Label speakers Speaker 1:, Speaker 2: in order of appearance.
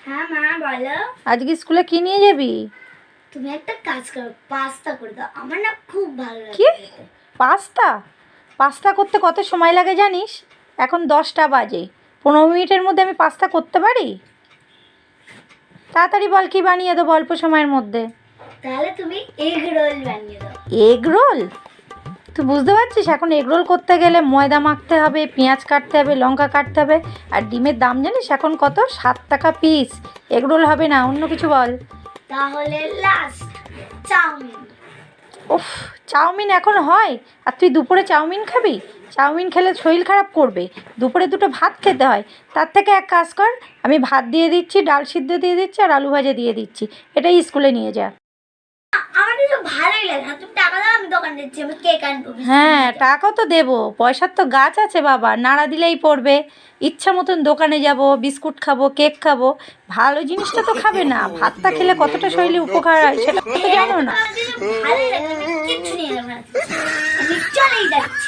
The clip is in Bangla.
Speaker 1: হ্যাঁ মা বলো।
Speaker 2: আজকে স্কুলে কি নিয়ে যাবি?
Speaker 1: তুমি একটা কাজ করো, পাস্তা করে দাও, আমার না খুব ভালো লাগে।
Speaker 2: কি? পাস্তা? পাস্তা করতে কত সময় লাগে জানিস? এখন 10টা বাজে, 15 মিনিটের মধ্যে আমি পাস্তা করতে পারি? তাড়াতাড়ি বল, কি বানিয়ে দেবো অল্প সময়ের মধ্যে?
Speaker 1: তাহলে তুমি এগ রোল বানিয়ে দাও।
Speaker 2: Egg roll? তুই বুঝতে পারছিস এখন এগ রোল করতে গেলে ময়দা মাখতে হবে, পেঁয়াজ কাটতে হবে, লঙ্কা কাটতে হবে, আর ডিমের দাম জানিস এখন কত? 7 টাকা পিস। এগ রোল হবে না, অন্য কিছু বল।
Speaker 1: তাহলে লাস্ট চাউমিন।
Speaker 2: উফ, চাউমিন এখন হয়? আর তুই দুপুরে চাউমিন খাবি? চাউমিন খেলে শরীর খারাপ করবে। দুপুরে দুটো ভাত খেতে হয়। তার থেকে এক কাজ কর, আমি ভাত দিয়ে দিচ্ছি, ডাল সিদ্ধ দিয়ে দিচ্ছি, আর আলু ভাজা দিয়ে দিচ্ছি, এটাই স্কুলে নিয়ে যা।
Speaker 1: আমার কিন্তু ভালোই লাগে না, তুমি টাকা দাও, আমি দোকান দিচ্ছি, আমি কেক আনবো।
Speaker 2: হ্যাঁ, টাকাও তো দেবো, পয়সার তো গাছ আছে বাবা, নাড়া দিলেই পড়বে। ইচ্ছা মতন দোকানে যাব, বিস্কুট খাবো, কেক খাবো, ভালো জিনিসটা তো খাবে না। ভাতটা খেলে কতটা শরীরে উপকার হয় সেটা তো জানো না।
Speaker 1: ভালোই লাগে, আমি কিচ্ছু নিয়ে যাবো না, আমি চলেই যাচ্ছি।